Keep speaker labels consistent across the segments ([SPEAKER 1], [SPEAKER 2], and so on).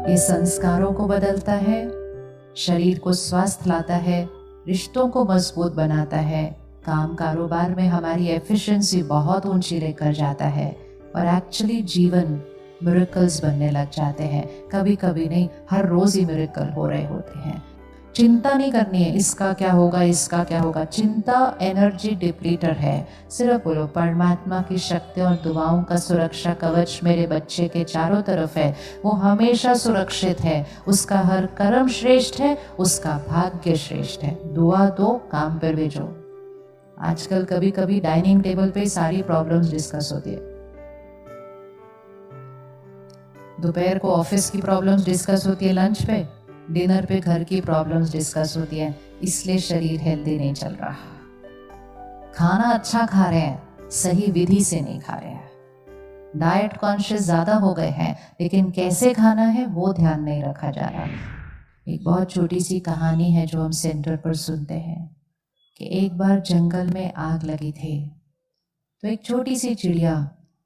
[SPEAKER 1] ये संस्कारों को बदलता है, शरीर को स्वस्थ लाता है, रिश्तों को मजबूत बनाता है, काम कारोबार में हमारी एफिशिएंसी बहुत ऊंची लेकर जाता है और एक्चुअली जीवन मिरेकल्स बनने लग जाते हैं। कभी कभी नहीं, हर रोज ही मिरेकल हो रहे होते हैं। चिंता नहीं करनी है इसका क्या होगा, इसका क्या होगा। चिंता एनर्जी डिप्लीटर है। सिर्फ बोलो परमात्मा की शक्ति और दुआओं का सुरक्षा कवच मेरे बच्चे के चारों तरफ है, वो हमेशा सुरक्षित है, उसका हर कर्म श्रेष्ठ है, उसका भाग्य श्रेष्ठ है। दुआ दो, काम पर भेजो। आजकल कभी कभी डाइनिंग टेबल पे सारी प्रॉब्लम्स डिस्कस होती है, दोपहर को ऑफिस की प्रॉब्लम्स डिस्कस होती है, लंच पे, डिनर पे घर की प्रॉब्लम्स डिस्कस होती है। इसलिए शरीर हेल्दी नहीं चल रहा। खाना अच्छा खा रहे हैं, सही विधि से नहीं खा रहे हैं। डाइट कॉन्शियस ज्यादा हो गए हैं, लेकिन कैसे खाना है वो ध्यान नहीं रखा जा रहा। एक बहुत छोटी सी कहानी है जो हम सेंटर पर सुनते हैं कि एक बार जंगल में आग लगी थी, तो एक छोटी सी चिड़िया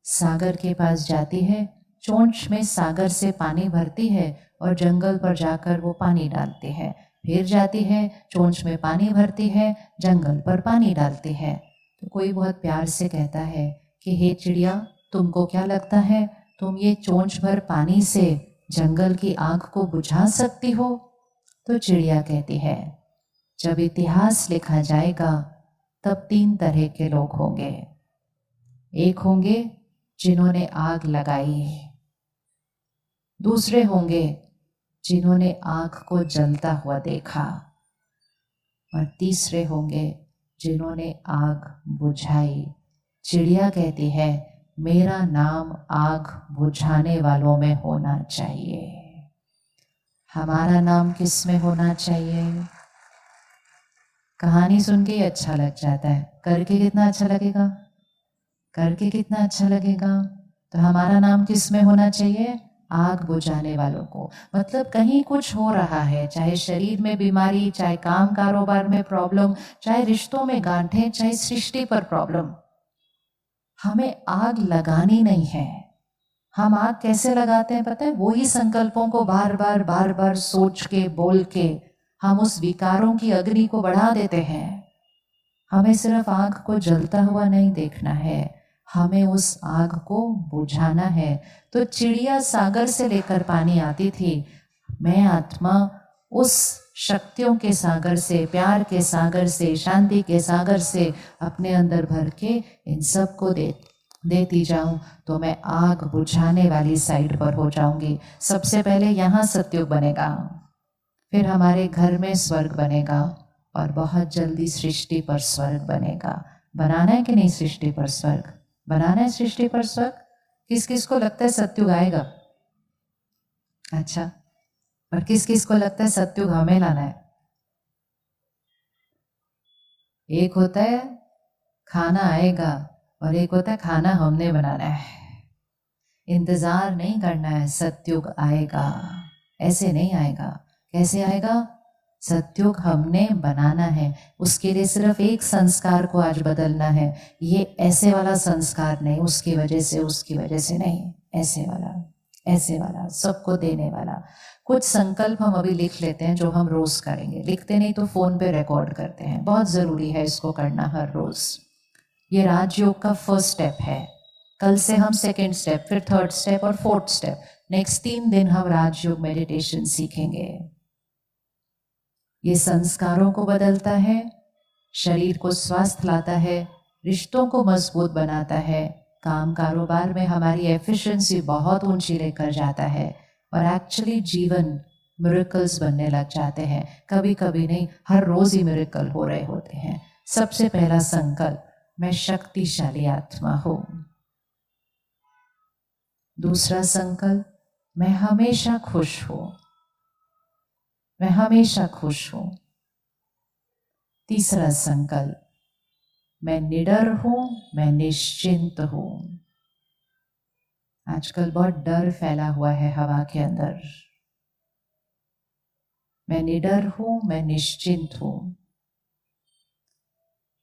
[SPEAKER 1] सागर के पास जाती है, चोंच में सागर से पानी भरती है और जंगल पर जाकर वो पानी डालती है। फिर जाती है, चोंच में पानी भरती है, जंगल पर पानी डालती है। तो कोई बहुत प्यार से कहता है कि हे चिड़िया, तुमको क्या लगता है तुम ये चोंच भर पानी से जंगल की आग को बुझा सकती हो? तो चिड़िया कहती है, जब इतिहास लिखा जाएगा तब 3 तरह के लोग होंगे। एक होंगे जिन्होंने आग लगाई, दूसरे होंगे जिन्होंने आग को जलता हुआ देखा, और तीसरे होंगे जिन्होंने आग बुझाई। चिड़िया कहती है, मेरा नाम आग बुझाने वालों में होना चाहिए। हमारा नाम किस में होना चाहिए? कहानी सुन के ही अच्छा लग जाता है, करके कितना अच्छा लगेगा, करके कितना अच्छा लगेगा। तो हमारा नाम किस में होना चाहिए? आग बुझाने वालों को। मतलब कहीं कुछ हो रहा है, चाहे शरीर में बीमारी, चाहे काम कारोबार में प्रॉब्लम, चाहे रिश्तों में गांठें, चाहे सृष्टि पर प्रॉब्लम, हमें आग लगानी नहीं है। हम आग कैसे लगाते हैं पता है? वो ही संकल्पों को बार बार सोच के बोल के हम उस विकारों की अग्नि को बढ़ा देते हैं। हमें सिर्फ आग को जलता हुआ नहीं देखना है, हमें उस आग को बुझाना है। तो चिड़िया सागर से लेकर पानी आती थी, मैं आत्मा उस शक्तियों के सागर से, प्यार के सागर से, शांति के सागर से अपने अंदर भर के इन सब को देती जाऊं, तो मैं आग बुझाने वाली साइड पर हो जाऊंगी। सबसे पहले यहाँ सत्युग बनेगा, फिर हमारे घर में स्वर्ग बनेगा, और बहुत जल्दी सृष्टि पर स्वर्ग बनेगा। बनाना है कि नहीं सृष्टि पर स्वर्ग? बनाना है सृष्टि पर स्वर्ग? किस किस को लगता है सत्युग आएगा? अच्छा, और किस किस को लगता है सत्युग हमें लाना है? एक होता है खाना आएगा और एक होता है खाना हमने बनाना है। इंतजार नहीं करना है, सत्युग आएगा। ऐसे नहीं आएगा। कैसे आएगा? सत्युग हमने बनाना है। उसके लिए सिर्फ एक संस्कार को आज बदलना है। ये ऐसे वाला संस्कार नहीं, उसकी वजह से नहीं, ऐसे वाला सबको देने वाला। कुछ संकल्प हम अभी लिख लेते हैं जो हम रोज करेंगे, लिखते नहीं तो फोन पे रिकॉर्ड करते हैं। बहुत जरूरी है इसको करना हर रोज। ये राजयोग का फर्स्ट स्टेप है। कल से हम सेकेंड स्टेप, फिर थर्ड स्टेप और फोर्थ स्टेप। नेक्स्ट 3 दिन हम राजयोग मेडिटेशन सीखेंगे। ये संस्कारों को बदलता है, शरीर को स्वस्थ लाता है, रिश्तों को मजबूत बनाता है, काम कारोबार में हमारी एफिशिएंसी बहुत ऊंची लेकर जाता है, और एक्चुअली जीवन मिरेकल्स बनने लग जाते हैं। कभी कभी नहीं, हर रोज ही मिरेकल हो रहे होते हैं। सबसे पहला संकल्प, मैं शक्तिशाली आत्मा हूं। दूसरा संकल्प, मैं हमेशा खुश हूं, मैं हमेशा खुश हूं। तीसरा संकल्प, मैं निडर हूं, मैं निश्चिंत हूं। आजकल बहुत डर फैला हुआ है हवा के अंदर। मैं निडर हूं, मैं निश्चिंत हूं।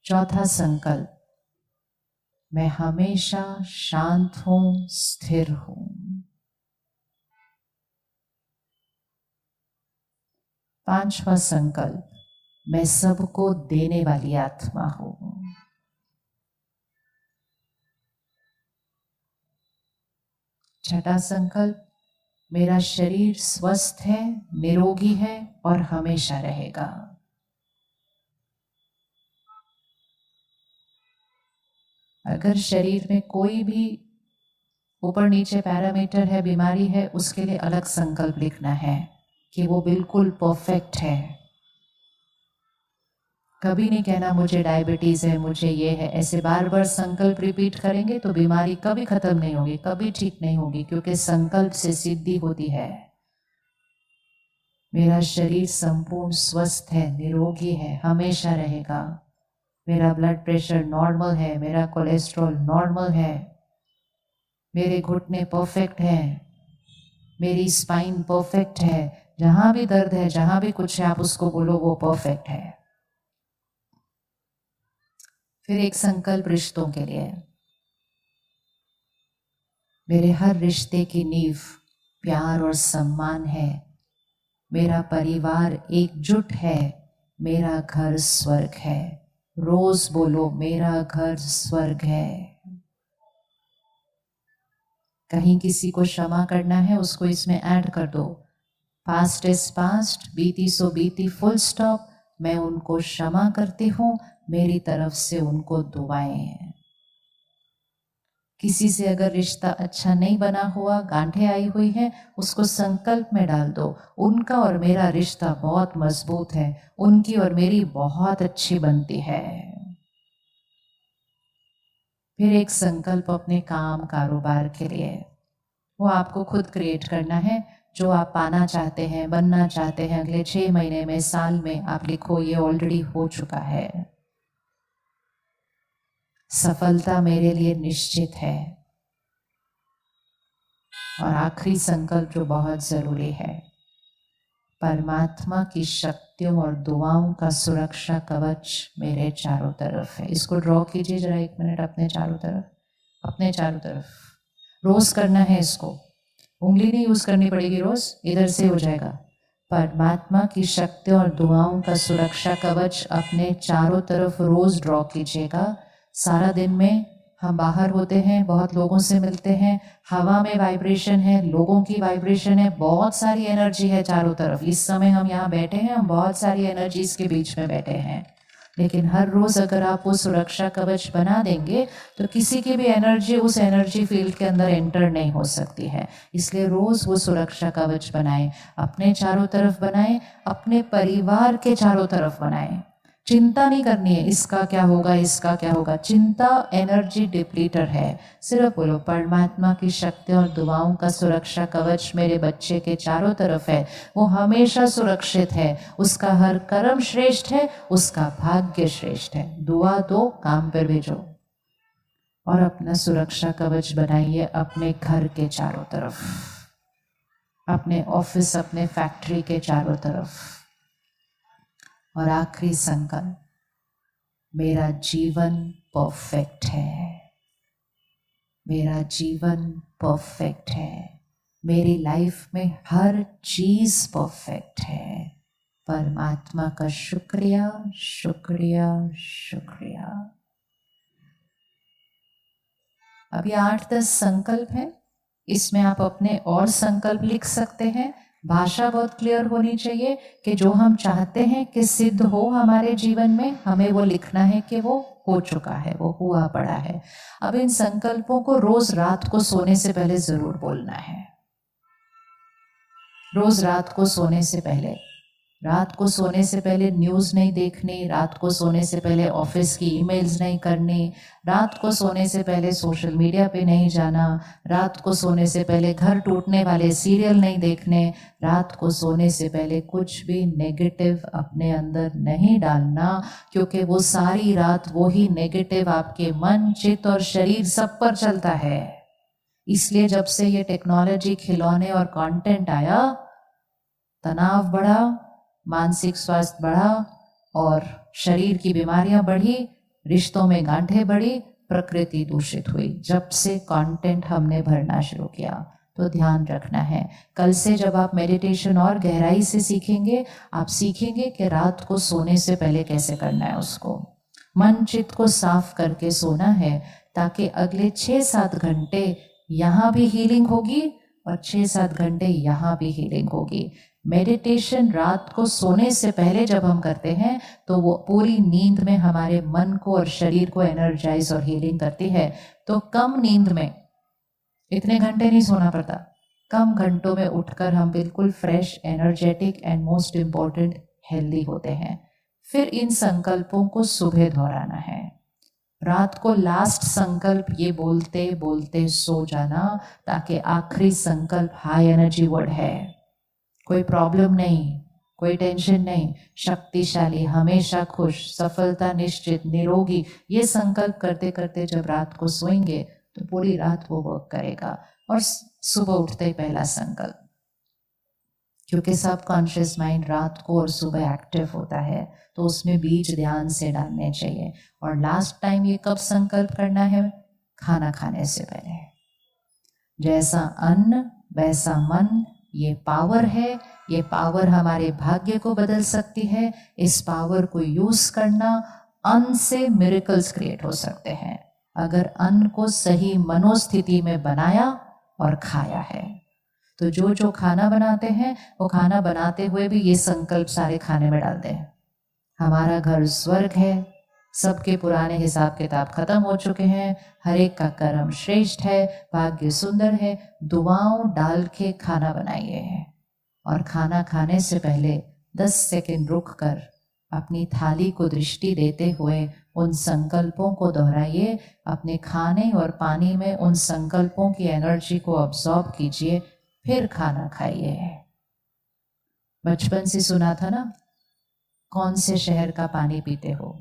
[SPEAKER 1] चौथा संकल्प, मैं हमेशा शांत हूं, स्थिर हूं। 5वां संकल्प, मैं सबको देने वाली आत्मा हूं। 6वां संकल्प, मेरा शरीर स्वस्थ है, निरोगी है और हमेशा रहेगा। अगर शरीर में कोई भी ऊपर नीचे पैरामीटर है, बीमारी है, उसके लिए अलग संकल्प लिखना है कि वो बिल्कुल परफेक्ट है। कभी नहीं कहना मुझे डायबिटीज है, मुझे ये है। ऐसे बार बार संकल्प रिपीट करेंगे तो बीमारी कभी खत्म नहीं होगी, कभी ठीक नहीं होगी, क्योंकि संकल्प से सिद्धि होती है। मेरा शरीर संपूर्ण स्वस्थ है, निरोगी है, हमेशा रहेगा। मेरा ब्लड प्रेशर नॉर्मल है, मेरा कोलेस्ट्रॉल नॉर्मल है, मेरे घुटने परफेक्ट है, मेरी स्पाइन परफेक्ट है। जहां भी दर्द है, जहां भी कुछ है, आप उसको बोलो वो परफेक्ट है। फिर एक संकल्प रिश्तों के लिए, मेरे हर रिश्ते की नींव प्यार और सम्मान है। मेरा परिवार एकजुट है, मेरा घर स्वर्ग है। रोज बोलो मेरा घर स्वर्ग है। कहीं किसी को क्षमा करना है, उसको इसमें ऐड कर दो। पास्ट इज पास्ट, बीती सो बीती, फुल स्टॉप। मैं उनको क्षमा करती हूँ, मेरी तरफ से उनको दुआएं हैं। किसी से अगर रिश्ता अच्छा नहीं बना हुआ, गांठें आई हुई हैं, उसको संकल्प में डाल दो, उनका और मेरा रिश्ता बहुत मजबूत है, उनकी और मेरी बहुत अच्छी बनती है। फिर एक संकल्प अपने काम कारोबार के लिए, वो आपको खुद क्रिएट करना है। जो आप पाना चाहते हैं, बनना चाहते हैं, अगले 6 महीने में, साल में, आप लिखो ये ऑलरेडी हो चुका है। सफलता मेरे लिए निश्चित है। और आखिरी संकल्प जो बहुत जरूरी है, परमात्मा की शक्तियों और दुआओं का सुरक्षा कवच मेरे चारों तरफ है। इसको ड्रॉ कीजिए जरा 1 मिनट अपने चारों तरफ, अपने चारों तरफ। रोज करना है इसको, उंगली नहीं यूज करनी पड़ेगी, रोज इधर से हो जाएगा। परमात्मा की शक्तियों और दुआओं का सुरक्षा कवच अपने चारों तरफ रोज ड्रॉ कीजिएगा। सारा दिन में हम बाहर होते हैं, बहुत लोगों से मिलते हैं, हवा में वाइब्रेशन है, लोगों की वाइब्रेशन है, बहुत सारी एनर्जी है चारों तरफ। इस समय हम यहाँ बैठे हैं, हम बहुत सारी एनर्जीज के बीच में बैठे हैं। लेकिन हर रोज अगर आप वो सुरक्षा कवच बना देंगे तो किसी की भी एनर्जी उस एनर्जी फील्ड के अंदर एंटर नहीं हो सकती है। इसलिए रोज वो सुरक्षा कवच बनाएं, अपने चारों तरफ बनाएं, अपने परिवार के चारों तरफ बनाएं। चिंता नहीं करनी है इसका क्या होगा, इसका क्या होगा। चिंता एनर्जी डिप्लीटर है। सिर्फ बोलो परमात्मा की शक्ति और दुआओं का सुरक्षा कवच मेरे बच्चे के चारों तरफ है, वो हमेशा सुरक्षित है, उसका हर कर्म श्रेष्ठ है, उसका भाग्य श्रेष्ठ है। दुआ दो, काम पर भेजो। और अपना सुरक्षा कवच बनाइए अपने घर के चारों तरफ, अपने ऑफिस, अपने फैक्ट्री के चारों तरफ। और आखिरी संकल्प, मेरा जीवन परफेक्ट है, मेरा जीवन परफेक्ट है, मेरी लाइफ में हर चीज परफेक्ट है। परमात्मा का शुक्रिया, शुक्रिया, शुक्रिया। अभी 8-10 संकल्प हैं, इसमें आप अपने और संकल्प लिख सकते हैं। भाषा बहुत क्लियर होनी चाहिए कि जो हम चाहते हैं कि सिद्ध हो हमारे जीवन में, हमें वो लिखना है कि वो हो चुका है, वो हुआ पड़ा है। अब इन संकल्पों को रोज रात को सोने से पहले जरूर बोलना है। रोज रात को सोने से पहले, रात को सोने से पहले न्यूज़ नहीं देखनी, रात को सोने से पहले ऑफिस की ईमेल्स नहीं करनी, रात को सोने से पहले सोशल मीडिया पे नहीं जाना, रात को सोने से पहले घर टूटने वाले सीरियल नहीं देखने, रात को सोने से पहले कुछ भी नेगेटिव अपने अंदर नहीं डालना, क्योंकि वो सारी रात वो ही नेगेटिव आपके मन, चित्त और शरीर सब पर चलता है। इसलिए जब से ये टेक्नोलॉजी, खिलौने और कंटेंट आया, तनाव बढ़ा, मानसिक स्वास्थ्य बढ़ा और शरीर की बीमारियां बढ़ी, रिश्तों में गांठें बढ़ी, प्रकृति दूषित हुई। जब से कंटेंट हमने भरना शुरू किया, तो ध्यान रखना है। कल से जब आप मेडिटेशन और गहराई से सीखेंगे, आप सीखेंगे कि रात को सोने से पहले कैसे करना है उसको। मन चित्त को साफ करके सोना है, ताकि अगले 6-7 घंटे यहाँ भी हीलिंग होगी और 6-7 घंटे यहाँ भी हीलिंग होगी। मेडिटेशन रात को सोने से पहले जब हम करते हैं तो वो पूरी नींद में हमारे मन को और शरीर को एनर्जाइज और हीलिंग करती है। तो कम नींद में, इतने घंटे नहीं सोना पड़ता, कम घंटों में उठकर हम बिल्कुल fresh, energetic and most important healthy होते हैं। फिर इन संकल्पों को सुबह दोहराना है। रात को लास्ट संकल्प ये बोलते बोलते सो जाना, ताकि आखिरी संकल्प हाई एनर्जी वर्ड है। कोई प्रॉब्लम नहीं, कोई टेंशन नहीं, शक्तिशाली, हमेशा खुश, सफलता निश्चित, निरोगी, ये संकल्प करते करते जब रात को सोएंगे तो पूरी रात वो वर्क करेगा। और सुबह उठते ही पहला संकल्प, क्योंकि सबकॉन्शियस माइंड रात को और सुबह एक्टिव होता है, तो उसमें बीज ध्यान से डालने चाहिए। और लास्ट टाइम ये कब संकल्प करना है? खाना खाने से पहले। जैसा अन्न वैसा मन, ये पावर है। ये पावर हमारे भाग्य को बदल सकती है। इस पावर को यूज करना, अन्न से मिरेकल्स क्रिएट हो सकते हैं अगर अन्न को सही मनोस्थिति में बनाया और खाया है। तो जो जो खाना बनाते हैं वो खाना बनाते हुए भी ये संकल्प सारे खाने में डालते हैं। हमारा घर स्वर्ग है, सबके पुराने हिसाब किताब खत्म हो चुके हैं, हर एक का कर्म श्रेष्ठ है, भाग्य सुंदर है। दुआओं डाल के खाना बनाइए और खाना खाने से पहले 10 सेकंड रुक कर अपनी थाली को दृष्टि देते हुए उन संकल्पों को दोहराइए। अपने खाने और पानी में उन संकल्पों की एनर्जी को अब्सॉर्ब कीजिए, फिर खाना खाइए। बचपन से सुना था ना, कौन से शहर का पानी पीते हो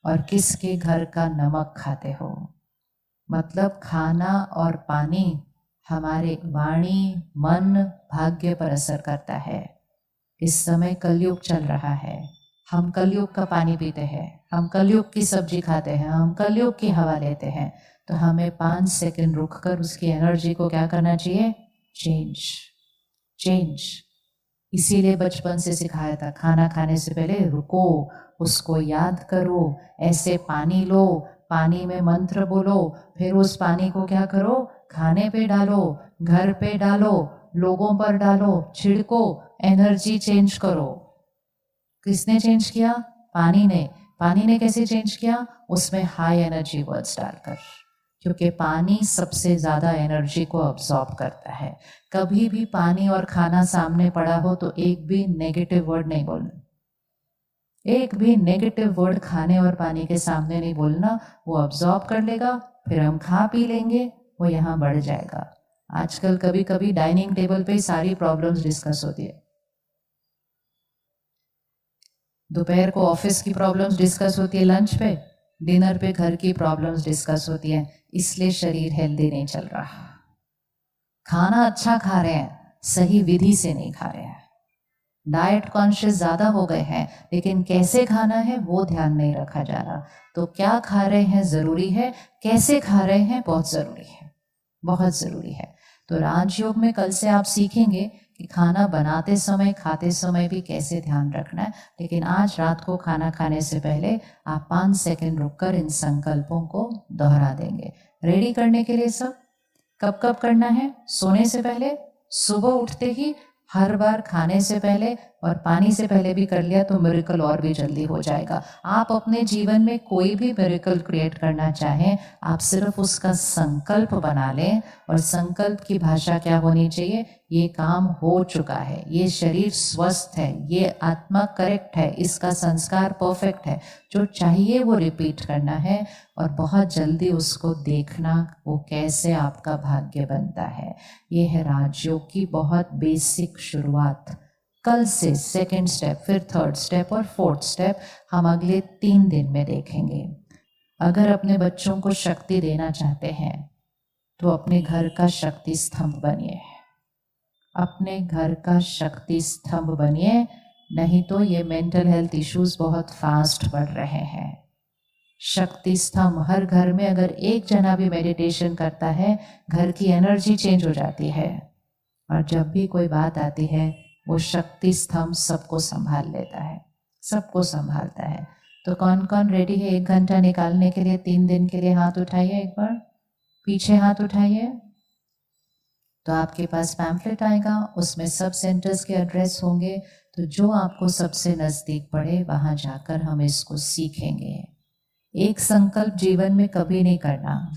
[SPEAKER 1] और किसके घर का नमक खाते हो। मतलब खाना और पानी हमारे वाणी, मन, भाग्य पर असर करता है। इस समय कलयुग चल रहा है, हम कलयुग का पानी पीते हैं, हम कलयुग की सब्जी खाते हैं, हम कलयुग की हवा लेते हैं। तो हमें 5 सेकंड रुककर उसकी एनर्जी को क्या करना चाहिए? चेंज। इसीलिए बचपन से सिखाया था, खाना खाने से पहले रुको, उसको याद करो, ऐसे पानी लो, पानी में मंत्र बोलो, फिर उस पानी को क्या करो? खाने पे डालो, घर पे डालो, लोगों पर डालो, छिड़को, एनर्जी चेंज करो। किसने चेंज किया? पानी ने। पानी ने कैसे चेंज किया? उसमें हाई एनर्जी वर्ड्स डालकर, क्योंकि पानी सबसे ज़्यादा एनर्जी को अब्सॉर्ब करता है। कभी भी पानी और खाना सामने पड़ा हो तो एक भी नेगेटिव वर्ड नहीं बोलना, एक भी नेगेटिव वर्ड खाने और पानी के सामने नहीं बोलना। वो अब्सॉर्ब कर लेगा, फिर हम खा पी लेंगे, वो यहाँ बढ़ जाएगा। आजकल कभी कभी डाइनिंग टेबल पे सारी प्रॉब्लम्स डिस्कस होती है, दोपहर को ऑफिस की प्रॉब्लम्स डिस्कस होती है, लंच पे, डिनर पे घर की प्रॉब्लम्स डिस्कस होती है। इसलिए शरीर हेल्दी नहीं चल रहा। खाना अच्छा खा रहे हैं, सही विधि से नहीं खा रहे हैं। डाइट कॉन्शियस ज़्यादा हो गए हैं, लेकिन कैसे खाना है वो ध्यान नहीं रखा जा रहा। तो क्या खा रहे हैं ज़रूरी है, कैसे खा रहे हैं बहुत ज़रूरी है, बहुत ज़रूरी है। तो राजयोग में कल से आप सीखेंगे कि खाना बनाते समय, खाते समय भी कैसे ध्यान रखना है। लेकिन आज रात को खाना खाने से पहले आप 5 सेकंड रुककर इन संकल्पों को दोहरा देंगे। रेडी करने के लिए सब कब कब करना है? सोने से पहले, सुबह उठते ही, हर बार खाने से पहले और पानी से पहले भी कर लिया तो मिरेकल और भी जल्दी हो जाएगा। आप अपने जीवन में कोई भी मिरेकल क्रिएट करना चाहें, आप सिर्फ उसका संकल्प बना लें। और संकल्प की भाषा क्या होनी चाहिए? ये काम हो चुका है, ये शरीर स्वस्थ है, ये आत्मा करेक्ट है, इसका संस्कार परफेक्ट है। जो चाहिए वो रिपीट करना है और बहुत जल्दी उसको देखना वो कैसे आपका भाग्य बनता है। ये है राजयोग की बहुत बेसिक शुरुआत। कल से सेकंड स्टेप, फिर थर्ड स्टेप और फोर्थ स्टेप हम अगले 3 दिन में देखेंगे। अगर अपने बच्चों को शक्ति देना चाहते हैं तो अपने घर का शक्ति स्तंभ बनिए, अपने घर का शक्ति स्तंभ बनिए। नहीं तो ये मेंटल हेल्थ इश्यूज बहुत फास्ट बढ़ रहे हैं। शक्ति स्तंभ, हर घर में अगर एक जना भी मेडिटेशन करता है, घर की एनर्जी चेंज हो जाती है। और जब भी कोई बात आती है, वो शक्ति स्तंभ सबको संभाल लेता है, सबको संभालता है। तो कौन कौन रेडी है 1 घंटा निकालने के लिए, 3 दिन के लिए? हाथ उठाइए, एक बार पीछे हाथ उठाइए। तो आपके पास पैम्फलेट आएगा, उसमें सब सेंटर्स के एड्रेस होंगे। तो जो आपको सबसे नज़दीक पड़े वहाँ जाकर हम इसको सीखेंगे। एक संकल्प जीवन में कभी नहीं करना,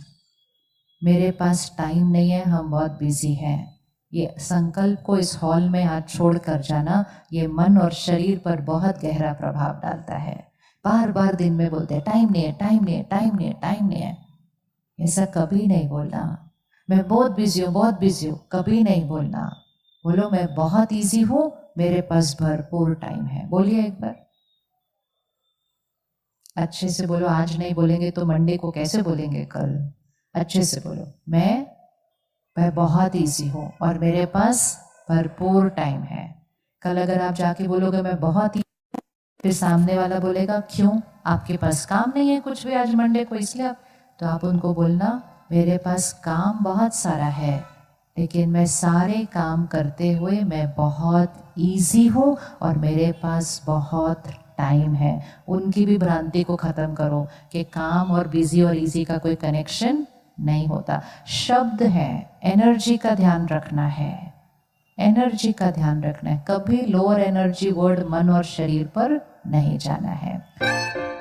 [SPEAKER 1] मेरे पास टाइम नहीं है, हम बहुत बिजी हैं। ये संकल्प को इस हॉल में हाथ छोड़ कर जाना, ये मन और शरीर पर बहुत गहरा प्रभाव डालता है। बार बार दिन में बोलते हैं टाइम नहीं है, टाइम नहीं है, टाइम नहीं है, टाइम नहीं है। ऐसा कभी नहीं बोलना, मैं बहुत बिजी हूँ, बहुत बिजी हूँ, कभी नहीं बोलना। बोलो मैं बहुत इजी हूँ, मेरे पास भरपूर टाइम है। बोलिए एक बार अच्छे से बोलो। आज नहीं बोलेंगे तो मंडे को कैसे बोलेंगे कल? अच्छे से बोलो, मैं बहुत इजी हूँ और मेरे पास भरपूर टाइम है। कल अगर आप जाके बोलोगे मैं बहुत, फिर सामने वाला बोलेगा क्यों, आपके पास काम नहीं है कुछ भी आज मंडे को, इसलिए आप, तो आप उनको बोलना मेरे पास काम बहुत सारा है, लेकिन मैं सारे काम करते हुए मैं बहुत इजी हूँ और मेरे पास बहुत टाइम है। उनकी भी भ्रांति को ख़त्म करो कि काम और बिजी और इजी का कोई कनेक्शन नहीं होता। शब्द है, एनर्जी का ध्यान रखना है, एनर्जी का ध्यान रखना है। कभी लोअर एनर्जी वर्ड मन और शरीर पर नहीं जाना है।